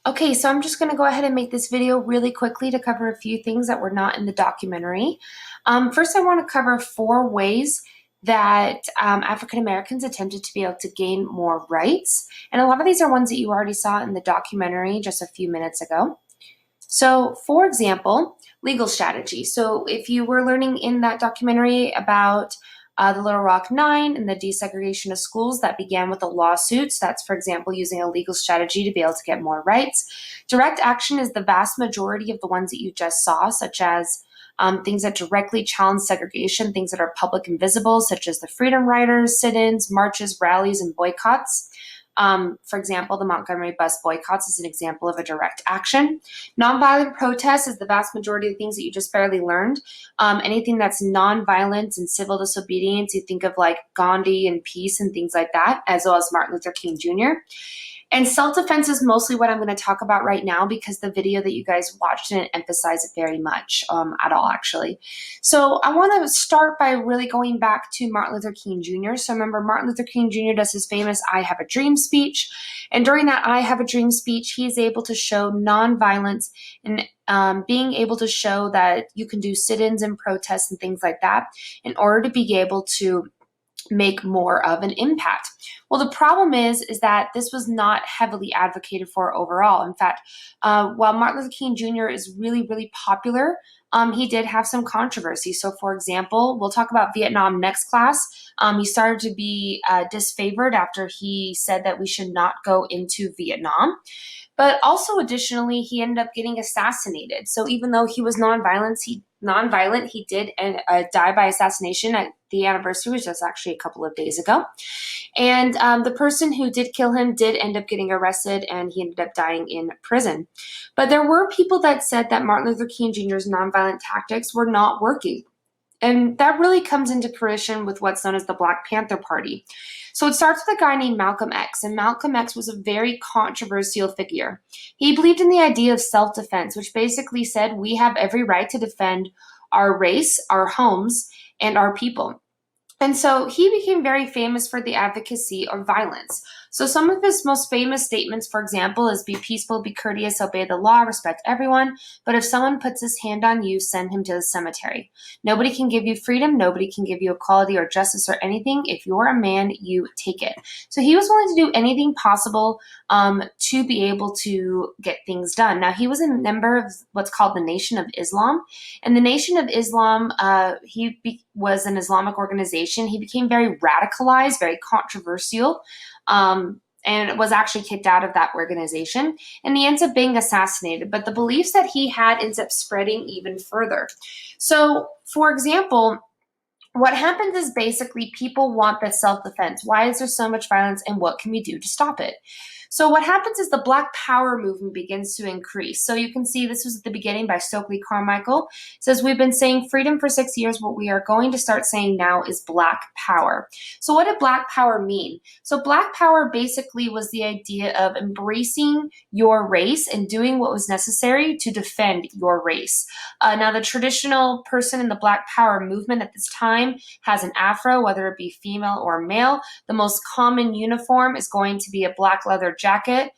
Okay, so I'm just going to go ahead and make this video really quickly to cover a few things that were not in the documentary. First, I want to cover 4 ways that African Americans attempted to be able to gain more rights. And a lot of these are ones that you already saw in the documentary just a few minutes ago. So, for example, legal strategy. So, if you were learning in that documentary about the Little Rock Nine and the desegregation of schools that began with a lawsuit, so that's, for example, using a legal strategy to be able to get more rights. Direct action is the vast majority of the ones that you just saw, such as things that directly challenge segregation, things that are public and visible, such as the Freedom Riders, sit-ins, marches, rallies, and boycotts. For example, the Montgomery bus boycotts is an example of a direct action. Nonviolent protest is the vast majority of the things that you just barely learned. Anything that's nonviolence and civil disobedience, you think of like Gandhi and peace and things like that, as well as Martin Luther King Jr. And self-defense is mostly what I'm going to talk about right now because the video that you guys watched didn't emphasize it very much at all, actually. So I want to start by really going back to Martin Luther King Jr. So remember, Martin Luther King Jr. does his famous I Have a Dream speech. And during that I Have a Dream speech, he's able to show nonviolence and being able to show that you can do sit-ins and protests and things like that in order to be able to make more of an impact. Well, the problem is that this was not heavily advocated for overall. In fact, while Martin Luther King Jr. is really, really popular, he did have some controversy. So, for example, we'll talk about Vietnam next class. He started to be disfavored after he said that we should not go into Vietnam. But also, additionally, he ended up getting assassinated. So even though he was nonviolent, he did die by assassination. At the anniversary was just actually a couple of days ago. And the person who did kill him did end up getting arrested, and he ended up dying in prison. But there were people that said that Martin Luther King Jr.'s nonviolent tactics were not working. And that really comes into fruition with what's known as the Black Panther Party. So it starts with a guy named Malcolm X, and Malcolm X was a very controversial figure. He believed in the idea of self-defense, which basically said we have every right to defend our race, our homes, and our people. And so he became very famous for the advocacy of violence. So some of his most famous statements, for example, is be peaceful, be courteous, obey the law, respect everyone. But if someone puts his hand on you, send him to the cemetery. Nobody can give you freedom. Nobody can give you equality or justice or anything. If you're a man, you take it. So he was willing to do anything possible to be able to get things done. Now, he was a member of what's called the Nation of Islam. And the Nation of Islam, was an Islamic organization. He became very radicalized, very controversial, and was actually kicked out of that organization. And he ends up being assassinated. But the beliefs that he had ends up spreading even further. So, for example, what happens is basically people want the self-defense. Why is there so much violence, and what can we do to stop it? So what happens is the Black Power movement begins to increase. So you can see this was at the beginning by Stokely Carmichael. It says, we've been saying freedom for 6 years. What we are going to start saying now is Black Power. So what did Black Power mean? So Black Power basically was the idea of embracing your race and doing what was necessary to defend your race. Now the traditional person in the Black Power movement at this time has an afro, whether it be female or male. The most common uniform is going to be a black leather jacket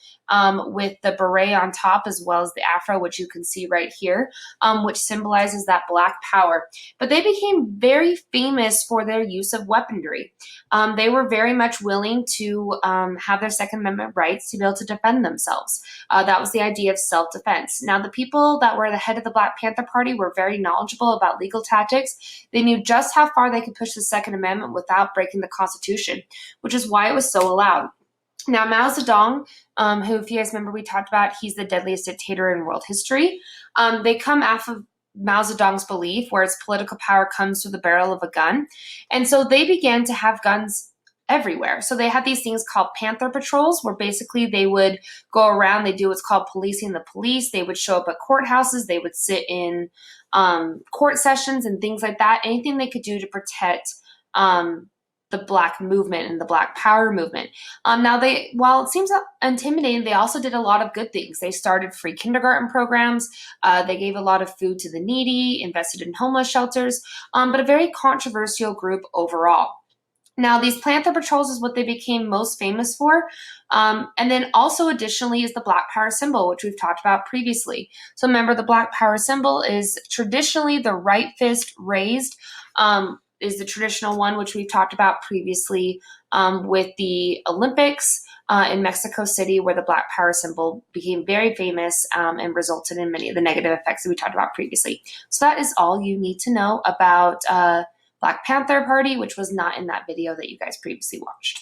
with the beret on top, as well as the afro, which you can see right here, which symbolizes that Black power. But they became very famous for their use of weaponry. They were very much willing to have their Second Amendment rights to be able to defend themselves. That was the idea of self-defense. Now, the people that were the head of the Black Panther Party were very knowledgeable about legal tactics. They knew just how far they could push the Second Amendment without breaking the Constitution, which is why it was so allowed. Now, Mao Zedong, who, if you guys remember, we talked about, he's the deadliest dictator in world history. They come off of Mao Zedong's belief, where its political power comes through the barrel of a gun. And so they began to have guns everywhere. So they had these things called Panther patrols, where basically they would go around, they do what's called policing the police. They would show up at courthouses, they would sit in court sessions and things like that. Anything they could do to protect the Black movement and the Black Power movement. Now, while it seems intimidating, they also did a lot of good things. They started free kindergarten programs. They gave a lot of food to the needy, invested in homeless shelters, but a very controversial group overall. Now, these Panther patrols is what they became most famous for. And then also additionally is the Black Power symbol, which we've talked about previously. So remember, the Black Power symbol is traditionally the right fist raised, is the traditional one, which we've talked about previously with the Olympics in Mexico City, where the Black Power symbol became very famous and resulted in many of the negative effects that we talked about previously. So that is all you need to know about Black Panther Party, which was not in that video that you guys previously watched.